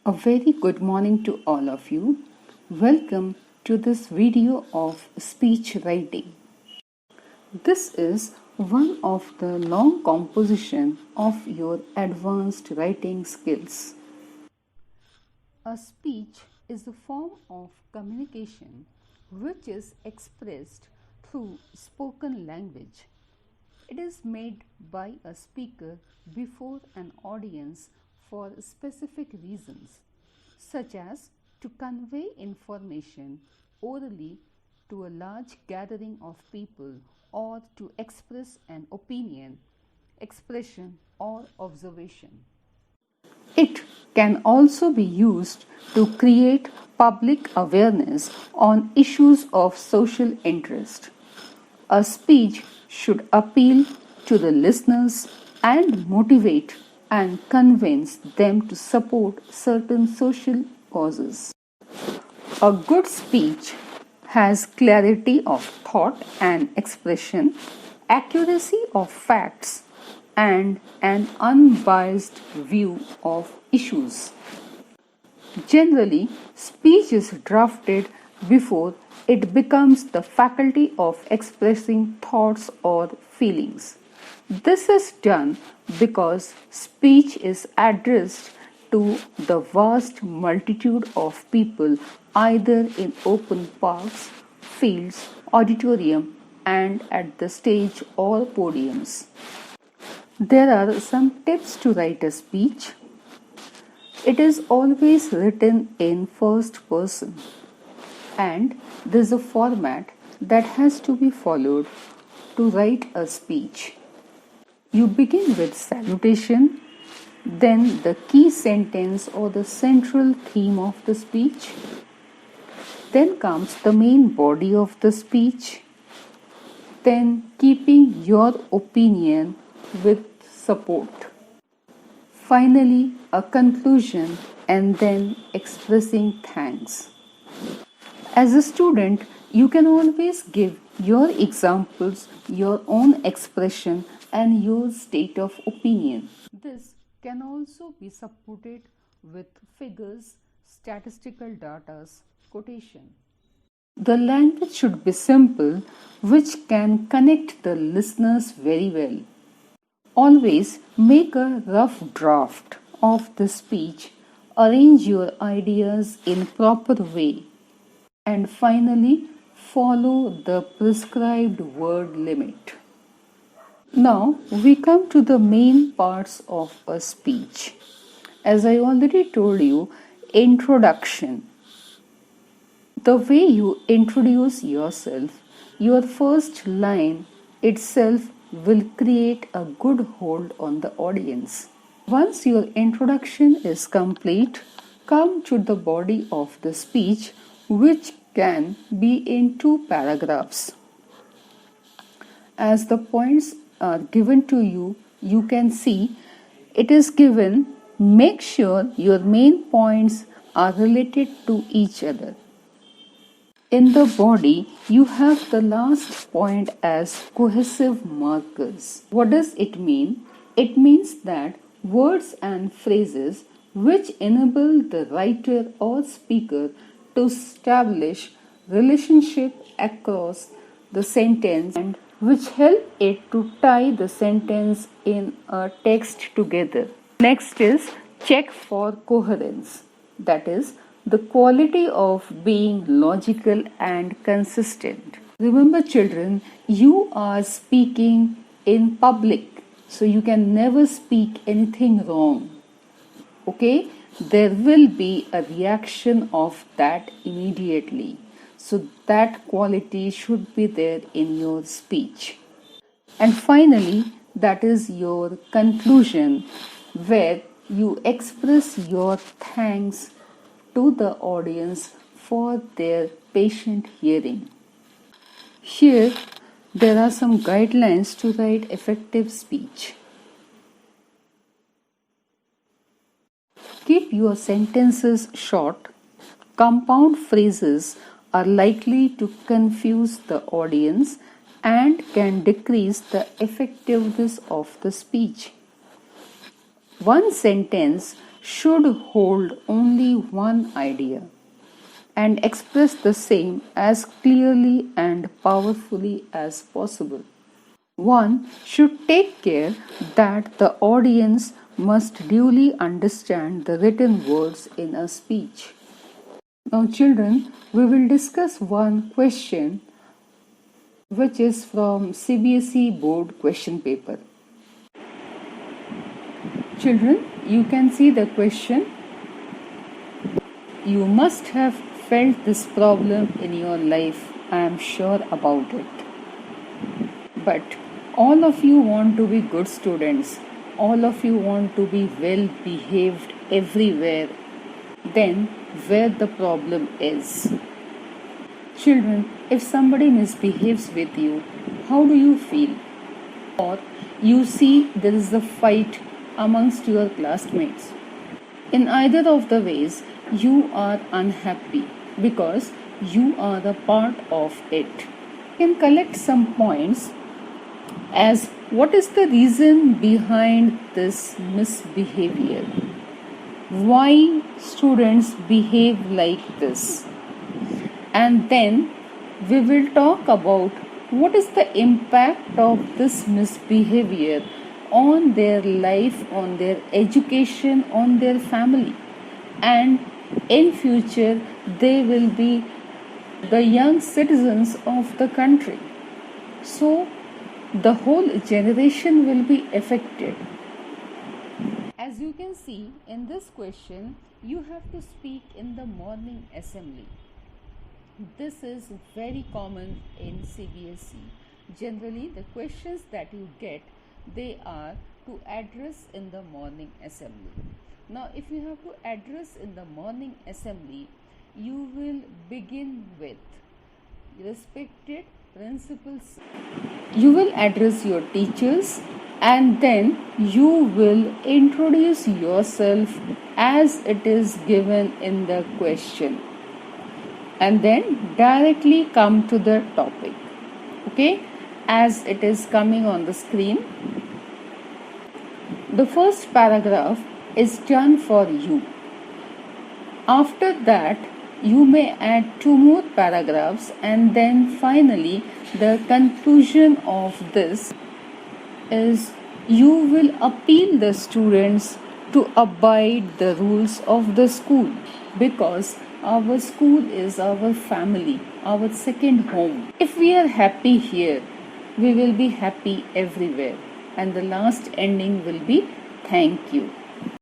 A very good morning to all of you. Welcome to this video of speech writing. This is one of the long composition of your advanced writing skills. A speech is a form of communication which is expressed through spoken language. It is made by a speaker before an audience for specific reasons, such as to convey information orally to a large gathering of people or to express an opinion, expression, or observation. It can also be used to create public awareness on issues of social interest. A speech should appeal to the listeners and motivate and convince them to support certain social causes. A good speech has clarity of thought and expression, accuracy of facts, and an unbiased view of issues. Generally, speech is drafted before it becomes the faculty of expressing thoughts or feelings. This is done because speech is addressed to the vast multitude of people either in open parks, fields, auditorium, and at the stage or podiums. There are some tips to write a speech. It is always written in first person, and there is a format that has to be followed to write a speech. You begin with salutation, then the key sentence or the central theme of the speech. Then comes the main body of the speech. Then keeping your opinion with support. Finally, a conclusion and then expressing thanks. As a student, you can always give your examples, your own expression, and your state of opinion. This can also be supported with figures, statistical data, quotation. The language should be simple, which can connect the listeners very well. Always make a rough draft of the speech, arrange your ideas in proper way, and finally follow the prescribed word limit. Now we come to the main parts of a speech. As I already told you, introduction. The way you introduce yourself, your first line itself will create a good hold on the audience. Once your introduction is complete, come to the body of the speech, which can be in 2 paragraphs. As the points are given to you, you can see it is given. Make sure your main points are related to each other. In the body, you have the last point as cohesive markers. What does it mean? It means that words and phrases which enable the writer or speaker to establish relationship across the sentence and which help it to tie the sentence in a text together. Next is check for coherence. That is the quality of being logical and consistent. Remember, children, you are speaking in public, so you can never speak anything wrong. Okay? There will be a reaction of that immediately. So that quality should be there in your speech. And finally, that is your conclusion, where you express your thanks to the audience for their patient hearing. Here, there are some guidelines to write effective speech. Keep your sentences short. Compound phrases are likely to confuse the audience and can decrease the effectiveness of the speech. One sentence should hold only one idea and express the same as clearly and powerfully as possible. One should take care that the audience must duly understand the written words in a speech. Now, children, we will discuss one question which is from CBSE board question paper. Children, you can see the question. You must have felt this problem in your life, I am sure about it. But all of you want to be good students, all of you want to be well behaved everywhere. Then, where the problem is? Children, if somebody misbehaves with you, how do you feel? Or you see there is a fight amongst your classmates. In either of the ways, you are unhappy because you are a part of it. You can collect some points as what is the reason behind this misbehavior? Why students behave like this? And then we will talk about what is the impact of this misbehavior on their life, on their education, on their family. And in future, they will be the young citizens of the country. So, the whole generation will be affected. As you can see in this question, you have to speak in the morning assembly. This is very common in CBSE. Generally, the questions that you get, they are to address in the morning assembly. Now, if you have to address in the morning assembly, you will begin with respected principals. You will address your teachers and then you will introduce yourself as it is given in the question. And then directly come to the topic, okay, as it is coming on the screen. The first paragraph is done for you. After that, you may add 2 more paragraphs, and then finally the conclusion of this is you will appeal the students to abide the rules of the school, because our school is our family, our second home. If we are happy here, we will be happy everywhere. And the last ending will be thank you.